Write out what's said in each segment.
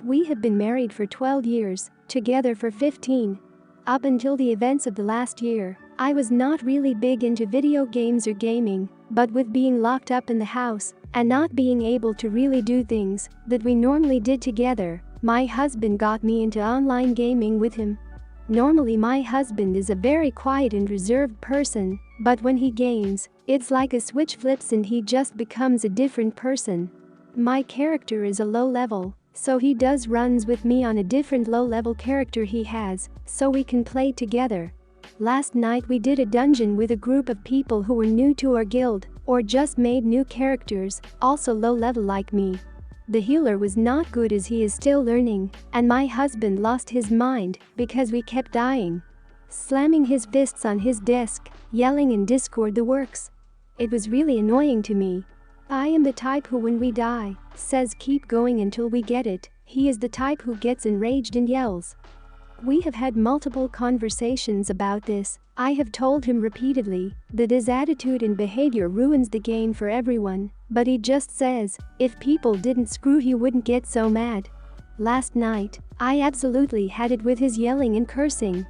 We have been married for 12 years, together for 15. Up until the events of the last year, I was not really big into video games or gaming, but with being locked up in the house and not being able to really do things that we normally did together, my husband got me into online gaming with him. Normally my husband is a very quiet and reserved person, but when he games, it's like a switch flips and he just becomes a different person. My character is a low level, so he does runs with me on a different low level character he has, so we can play together. Last night we did a dungeon with a group of people who were new to our guild or just made new characters, also low level like me. The healer was not good as he is still learning, and my husband lost his mind because we kept dying. Slamming his fists on his desk, yelling in Discord the works. It was really annoying to me. I am the type who when we die, says keep going until we get it. He is the type who gets enraged and yells. We have had multiple conversations about this. I have told him repeatedly that his attitude and behavior ruins the game for everyone, but he just says, if people didn't screw he wouldn't get so mad. Last night, I absolutely had it with his yelling and cursing.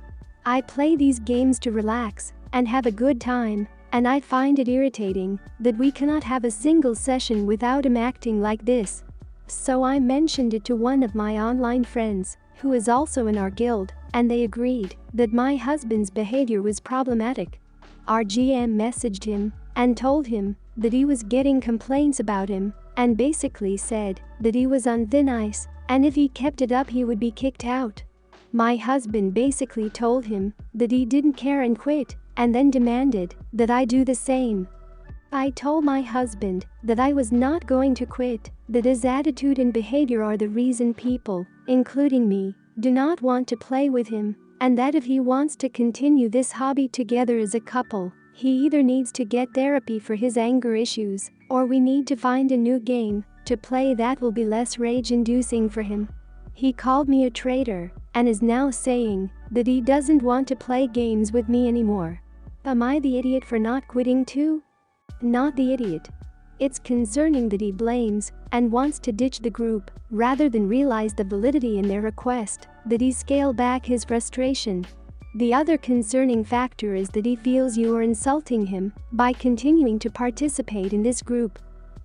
I play these games to relax and have a good time, and I find it irritating that we cannot have a single session without him acting like this. So I mentioned it to one of my online friends, who is also in our guild, and they agreed that my husband's behavior was problematic. Our GM messaged him and told him that he was getting complaints about him and basically said that he was on thin ice and if he kept it up he would be kicked out. My husband basically told him that he didn't care and quit, and then demanded that I do the same. I told my husband that I was not going to quit, that his attitude and behavior are the reason people, including me, do not want to play with him, and that if he wants to continue this hobby together as a couple, he either needs to get therapy for his anger issues, or we need to find a new game to play that will be less rage-inducing for him. He called me a traitor and is now saying that he doesn't want to play games with me anymore. Am I the idiot for not quitting too? Not the idiot. It's concerning that he blames and wants to ditch the group rather than realize the validity in their request, that he scale back his frustration. The other concerning factor is that he feels you are insulting him by continuing to participate in this group.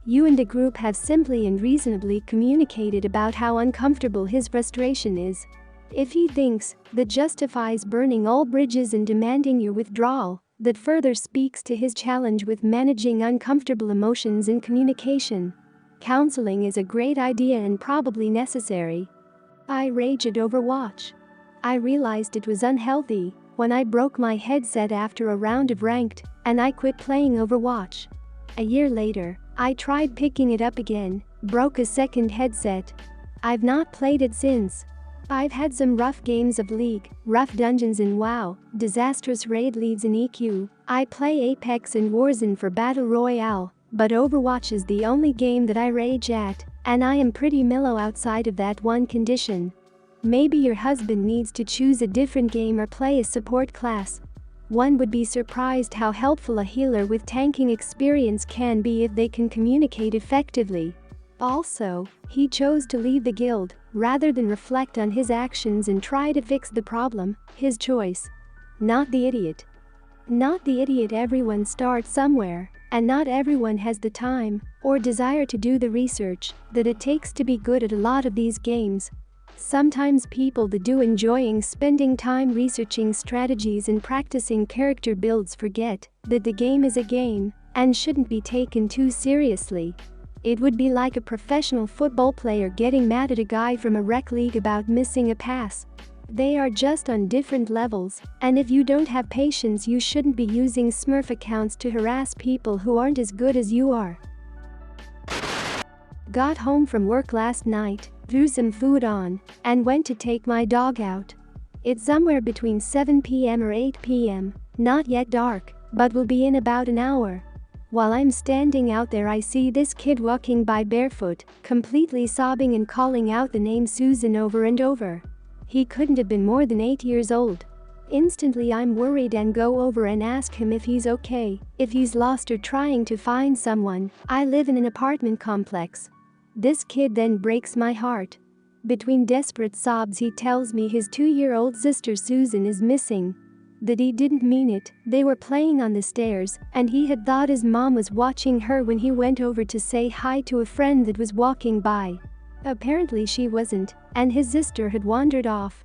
You and the group have simply and reasonably communicated about how uncomfortable his frustration is. If he thinks that justifies burning all bridges and demanding your withdrawal, that further speaks to his challenge with managing uncomfortable emotions in communication. Counseling is a great idea and probably necessary. I rage at Overwatch. I realized it was unhealthy when I broke my headset after a round of ranked, and I quit playing Overwatch. A year later, I tried picking it up again, broke a second headset. I've not played it since. I've had some rough games of League, rough dungeons in WoW, disastrous raid leads in EQ. I play Apex and Warzone for Battle Royale, but Overwatch is the only game that I rage at, and I am pretty mellow outside of that one condition. Maybe your husband needs to choose a different game or play a support class. One would be surprised how helpful a healer with tanking experience can be if they can communicate effectively. Also, he chose to leave the guild rather than reflect on his actions and try to fix the problem. His choice. Not the idiot. Not the idiot. Everyone starts somewhere, and not everyone has the time or desire to do the research that it takes to be good at a lot of these games. Sometimes people that do enjoying spending time researching strategies and practicing character builds forget that the game is a game and shouldn't be taken too seriously. It would be like a professional football player getting mad at a guy from a rec league about missing a pass. They are just on different levels, and if you don't have patience you shouldn't be using Smurf accounts to harass people who aren't as good as you are. Got home from work last night, threw some food on, and went to take my dog out. It's somewhere between 7 p.m. or 8 p.m, not yet dark, but will be in about an hour. While I'm standing out there I see this kid walking by barefoot, completely sobbing and calling out the name Susan over and over. He couldn't have been more than 8 years old. Instantly I'm worried and go over and ask him if he's okay, if he's lost or trying to find someone. I live in an apartment complex. This kid then breaks my heart. Between desperate sobs he tells me his 2-year-old sister Susan is missing. That he didn't mean it, they were playing on the stairs and he had thought his mom was watching her when he went over to say hi to a friend that was walking by. Apparently she wasn't, and his sister had wandered off.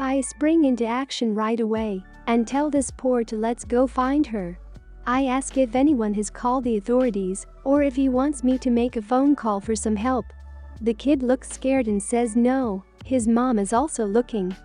I spring into action right away and tell this poor to let's go find her. I ask if anyone has called the authorities or if he wants me to make a phone call for some help. The kid looks scared and says no, his mom is also looking.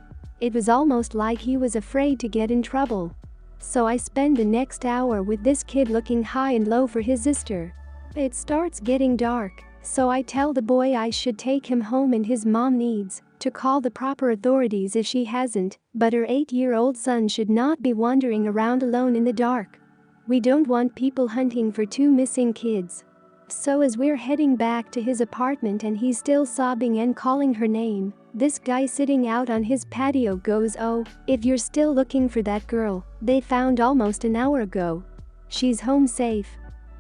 It was almost like he was afraid to get in trouble. So I spend the next hour with this kid looking high and low for his sister. It starts getting dark, so I tell the boy I should take him home and his mom needs to call the proper authorities if she hasn't, but her 8-year-old son should not be wandering around alone in the dark. We don't want people hunting for 2 missing kids. So as we're heading back to his apartment and he's still sobbing and calling her name, this guy sitting out on his patio goes, "Oh, if you're still looking for that girl they found almost an hour ago. She's home safe."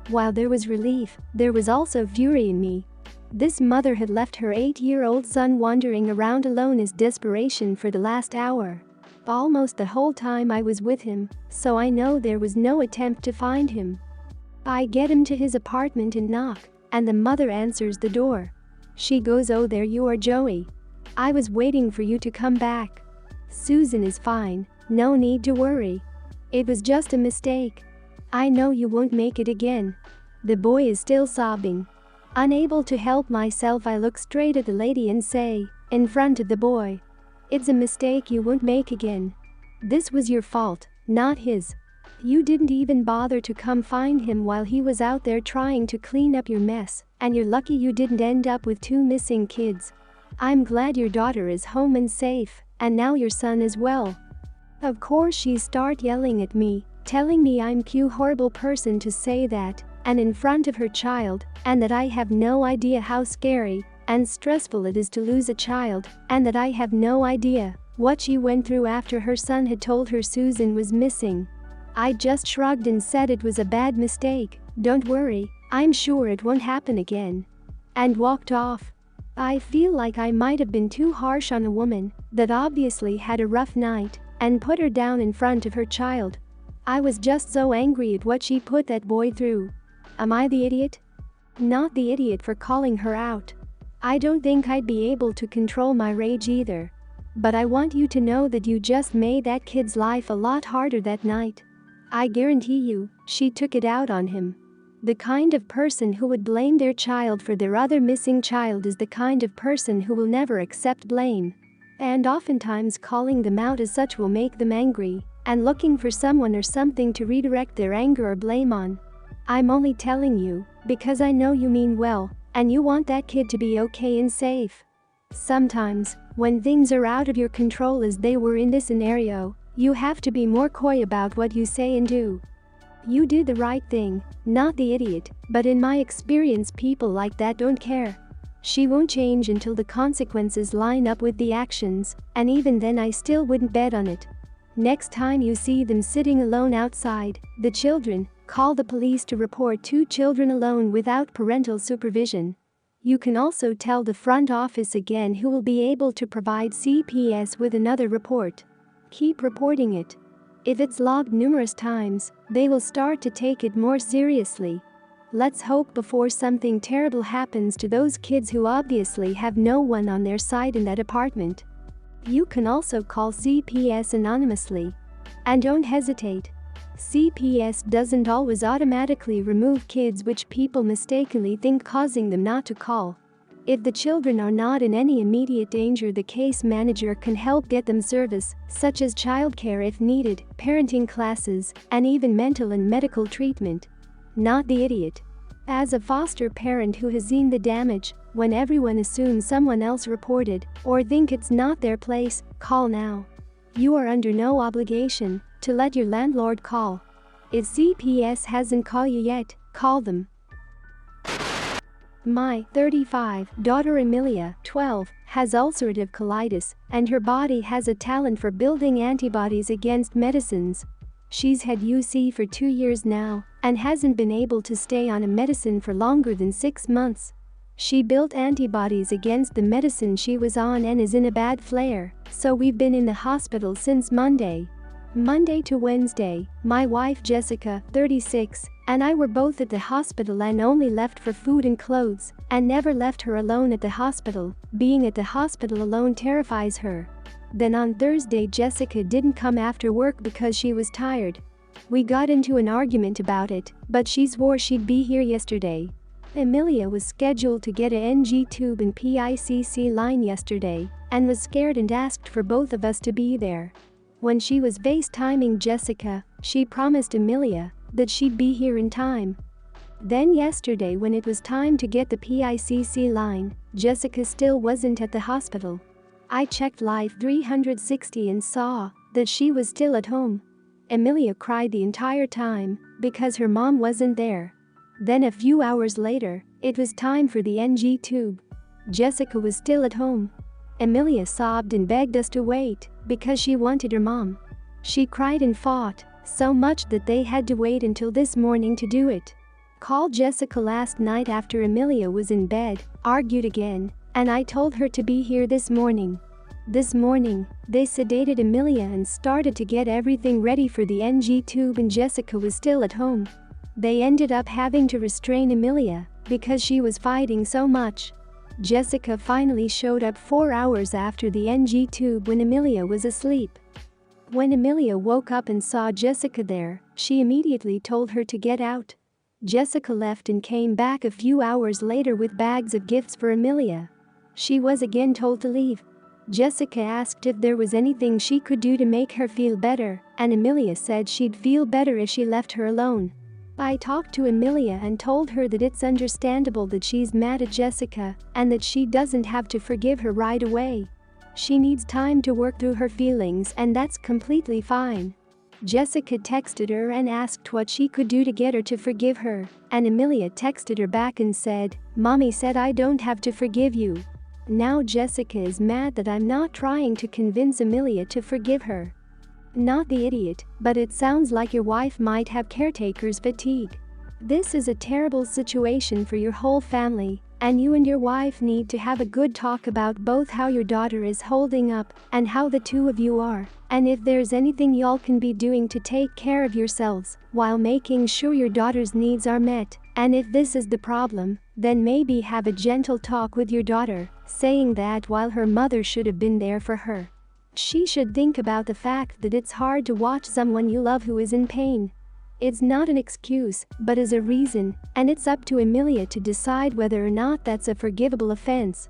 While there was relief, there was also fury in me. This mother had left her 8-year-old son wandering around alone as desperation for the last hour. Almost the whole time I was with him, so I know there was no attempt to find him. I get him to his apartment and knock, and the mother answers the door. She goes, "Oh, there you are, Joey. I was waiting for you to come back. Susan is fine, no need to worry. It was just a mistake. I know you won't make it again." The boy is still sobbing. Unable to help myself, I look straight at the lady and say, in front of the boy, "It's a mistake you won't make again. This was your fault, not his. You didn't even bother to come find him while he was out there trying to clean up your mess, and you're lucky you didn't end up with 2 missing kids. I'm glad your daughter is home and safe, and now your son as well." Of course she starts yelling at me, telling me I'm a horrible person to say that, and in front of her child, and that I have no idea how scary and stressful it is to lose a child, and that I have no idea what she went through after her son had told her Susan was missing. I just shrugged and said it was a bad mistake, don't worry, I'm sure it won't happen again, and walked off. I feel like I might have been too harsh on a woman that obviously had a rough night and put her down in front of her child. I was just so angry at what she put that boy through. Am I the idiot? Not the idiot for calling her out. I don't think I'd be able to control my rage either. But I want you to know that you just made that kid's life a lot harder that night. I guarantee you, she took it out on him. The kind of person who would blame their child for their other missing child is the kind of person who will never accept blame. And oftentimes calling them out as such will make them angry and looking for someone or something to redirect their anger or blame on. I'm only telling you because I know you mean well and you want that kid to be okay and safe. Sometimes, when things are out of your control as they were in this scenario, you have to be more coy about what you say and do. You do the right thing, not the idiot, but in my experience people like that don't care. She won't change until the consequences line up with the actions, and even then I still wouldn't bet on it. Next time you see them sitting alone outside, the children, call the police to report 2 children alone without parental supervision. You can also tell the front office again, who will be able to provide CPS with another report. Keep reporting it. If it's logged numerous times, they will start to take it more seriously. Let's hope before something terrible happens to those kids who obviously have no one on their side in that apartment. You can also call CPS anonymously. And don't hesitate. CPS doesn't always automatically remove kids which people mistakenly think causing them not to call. If the children are not in any immediate danger, the case manager can help get them service, such as childcare if needed, parenting classes, and even mental and medical treatment. Not the idiot. As a foster parent who has seen the damage, when everyone assumes someone else reported or think it's not their place, call now. You are under no obligation to let your landlord call. If CPS hasn't called you yet, call them. My 35 daughter Emilia, 12, has ulcerative colitis, and her body has a talent for building antibodies against medicines. She's had UC for 2 years now and hasn't been able to stay on a medicine for longer than 6 months. She built antibodies against the medicine she was on and is in a bad flare, so we've been in the hospital since Monday. Monday to Wednesday, my wife Jessica, 36, and I were both at the hospital and only left for food and clothes, and never left her alone at the hospital. Being at the hospital alone terrifies her. Then on Thursday Jessica didn't come after work because she was tired. We got into an argument about it, but she swore she'd be here yesterday. Emilia was scheduled to get a NG tube and PICC line yesterday, and was scared and asked for both of us to be there. When she was FaceTiming Jessica, she promised Emilia that she'd be here in time. Then yesterday when it was time to get the PICC line, Jessica still wasn't at the hospital. I checked Life 360 and saw that she was still at home. Emilia cried the entire time because her mom wasn't there. Then a few hours later, it was time for the NG tube. Jessica was still at home. Emilia sobbed and begged us to wait because she wanted her mom. She cried and fought so much that they had to wait until this morning to do it. Called Jessica last night after Emilia was in bed, argued again, and I told her to be here this morning. This morning, they sedated Emilia and started to get everything ready for the NG tube and Jessica was still at home. They ended up having to restrain Emilia because she was fighting so much. Jessica finally showed up 4 hours after the NG tube when Emilia was asleep. When Emilia woke up and saw Jessica there, she immediately told her to get out. Jessica left and came back a few hours later with bags of gifts for Emilia. She was again told to leave. Jessica asked if there was anything she could do to make her feel better, and Emilia said she'd feel better if she left her alone. I talked to Emilia and told her that it's understandable that she's mad at Jessica and that she doesn't have to forgive her right away. She needs time to work through her feelings and that's completely fine. Jessica texted her and asked what she could do to get her to forgive her, and Emilia texted her back and said, "Mommy said I don't have to forgive you." Now Jessica is mad that I'm not trying to convince Emilia to forgive her. Not the idiot, but it sounds like your wife might have caretaker's fatigue. This is a terrible situation for your whole family, and you and your wife need to have a good talk about both how your daughter is holding up and how the two of you are, and if there's anything y'all can be doing to take care of yourselves while making sure your daughter's needs are met. And if this is the problem, then maybe have a gentle talk with your daughter, saying that while her mother should have been there for her, she should think about the fact that it's hard to watch someone you love who is in pain. It's not an excuse, but is a reason, and it's up to Emilia to decide whether or not that's a forgivable offense.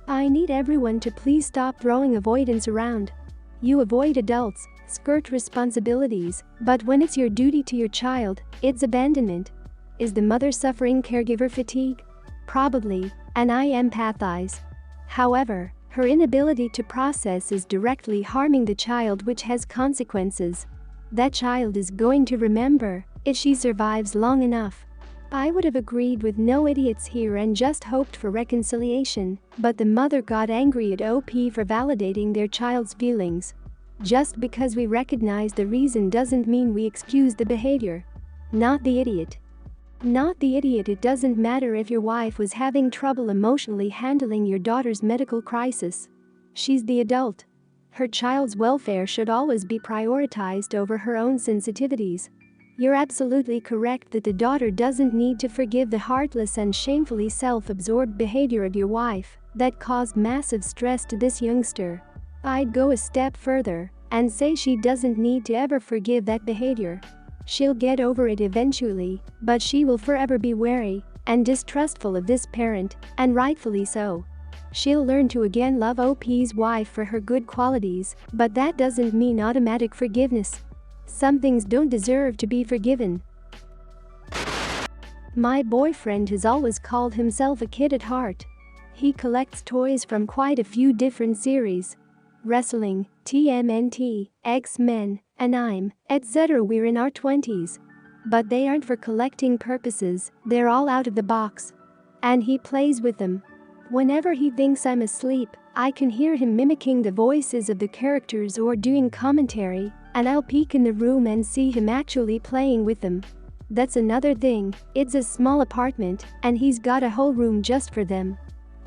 I need everyone to please stop throwing avoidance around. You avoid adults, skirt responsibilities, but when it's your duty to your child, it's abandonment. Is the mother suffering caregiver fatigue? Probably, and I empathize. However, her inability to process is directly harming the child, which has consequences. That child is going to remember if she survives long enough. I would have agreed with no idiots here and just hoped for reconciliation, but the mother got angry at OP for validating their child's feelings. Just because we recognize the reason doesn't mean we excuse the behavior. Not the idiot. Not the idiot. It doesn't matter if your wife was having trouble emotionally handling your daughter's medical crisis. She's the adult. Her child's welfare should always be prioritized over her own sensitivities. You're absolutely correct that the daughter doesn't need to forgive the heartless and shamefully self-absorbed behavior of your wife that caused massive stress to this youngster. I'd go a step further and say she doesn't need to ever forgive that behavior. She'll get over it eventually, but she will forever be wary and distrustful of this parent, and rightfully so. She'll learn to again love OP's wife for her good qualities, but that doesn't mean automatic forgiveness. Some things don't deserve to be forgiven. My boyfriend has always called himself a kid at heart. He collects toys from quite a few different series. Wrestling, TMNT, X-Men, anime, etc. We're in our 20s. But they aren't for collecting purposes, they're all out of the box. And he plays with them. Whenever he thinks I'm asleep, I can hear him mimicking the voices of the characters or doing commentary, and I'll peek in the room and see him actually playing with them. That's another thing, it's a small apartment, and he's got a whole room just for them.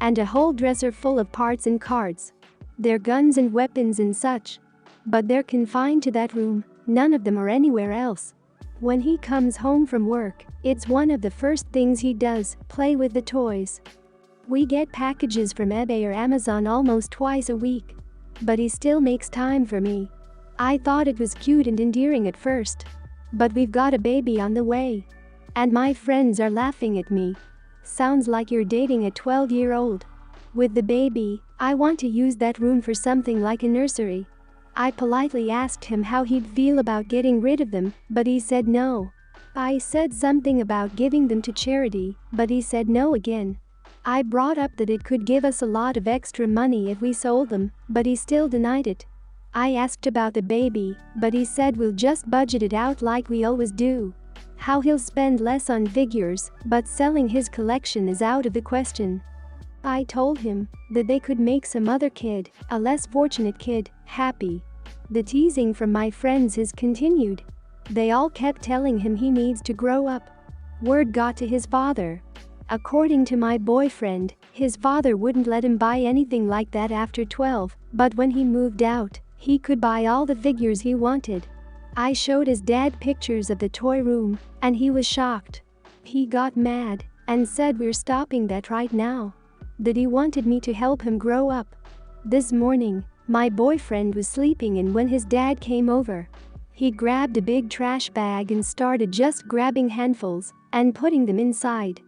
And a whole dresser full of parts and cards. Their guns and weapons and such. But they're confined to that room, none of them are anywhere else. When he comes home from work, it's one of the first things he does, play with the toys. We get packages from eBay or Amazon almost twice a week. But he still makes time for me. I thought it was cute and endearing at first. But we've got a baby on the way. And my friends are laughing at me. Sounds like you're dating a 12-year-old. With the baby, I want to use that room for something like a nursery. I politely asked him how he'd feel about getting rid of them, but he said no. I said something about giving them to charity, but he said no again. I brought up that it could give us a lot of extra money if we sold them, but he still denied it. I asked about the baby, but he said we'll just budget it out like we always do. How he'll spend less on figures, but selling his collection is out of the question. I told him that they could make some other kid, a less fortunate kid, happy. The teasing from my friends has continued. They all kept telling him he needs to grow up. Word got to his father. According to my boyfriend, his father wouldn't let him buy anything like that after 12, but when he moved out, he could buy all the figures he wanted. I showed his dad pictures of the toy room, and he was shocked. He got mad and said we're stopping that right now. That he wanted me to help him grow up. This morning, my boyfriend was sleeping, and when his dad came over, he grabbed a big trash bag and started just grabbing handfuls and putting them inside.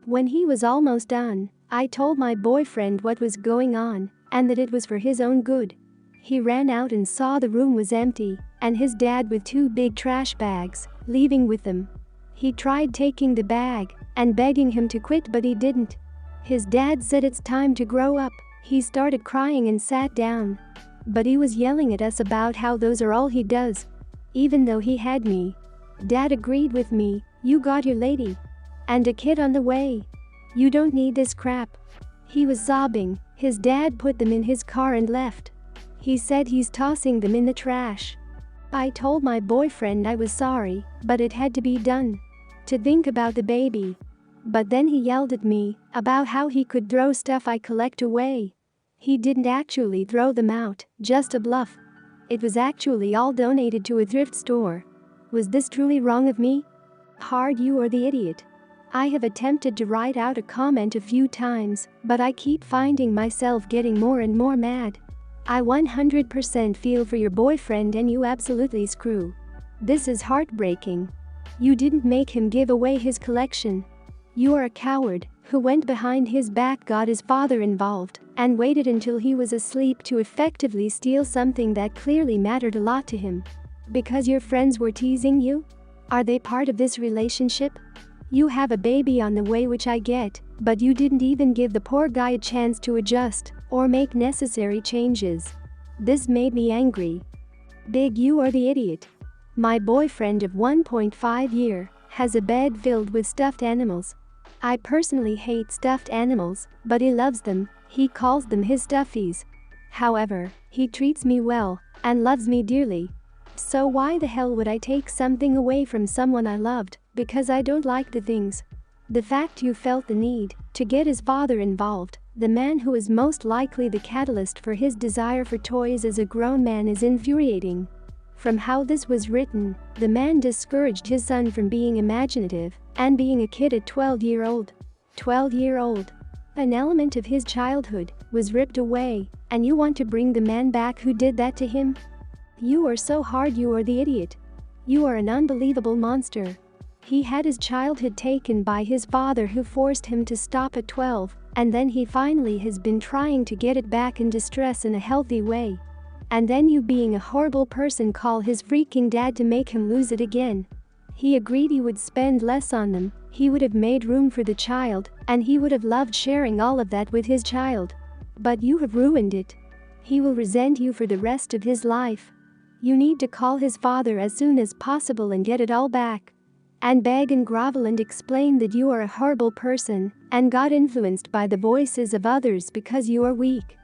When he was almost done, I told my boyfriend what was going on and that it was for his own good. He ran out and saw the room was empty and his dad with 2 big trash bags, leaving with them. He tried taking the bag and begging him to quit, but he didn't. His dad said it's time to grow up. He started crying and sat down. But he was yelling at us about how those are all he does. Even though he had me. Dad agreed with me, you got your lady. And a kid on the way. You don't need this crap. He was sobbing. His dad put them in his car and left. He said he's tossing them in the trash. I told my boyfriend I was sorry, but it had to be done. To think about the baby. But then he yelled at me about how he could throw stuff I collect away. He didn't actually throw them out, just a bluff. It was actually all donated to a thrift store. Was this truly wrong of me? Hard you or the idiot? I have attempted to write out a comment a few times, but I keep finding myself getting more and more mad. I 100% feel for your boyfriend, and you absolutely screw. This is heartbreaking. You didn't make him give away his collection. You are a coward who went behind his back, got his father involved, and waited until he was asleep to effectively steal something that clearly mattered a lot to him. Because your friends were teasing you? Are they part of this relationship? You have a baby on the way, which I get, but you didn't even give the poor guy a chance to adjust or make necessary changes. This made me angry. Big, you are the idiot. My boyfriend of 1.5 years has a bed filled with stuffed animals. I personally hate stuffed animals, but he loves them. He calls them his stuffies. However, he treats me well and loves me dearly. So why the hell would I take something away from someone I loved because I don't like the things? The fact you felt the need to get his father involved, the man who is most likely the catalyst for his desire for toys as a grown man, is infuriating. From how this was written, the man discouraged his son from being imaginative and being a kid at 12-year-old. 12-year-old. An element of his childhood was ripped away, and you want to bring the man back who did that to him? You are so hard, you are the idiot. You are an unbelievable monster. He had his childhood taken by his father, who forced him to stop at 12, and then he finally has been trying to get it back in distress in a healthy way. And then you, being a horrible person, call his freaking dad to make him lose it again. He agreed he would spend less on them, he would have made room for the child, and he would have loved sharing all of that with his child. But you have ruined it. He will resent you for the rest of his life. You need to call his father as soon as possible and get it all back. And beg and grovel and explain that you are a horrible person and got influenced by the voices of others because you are weak.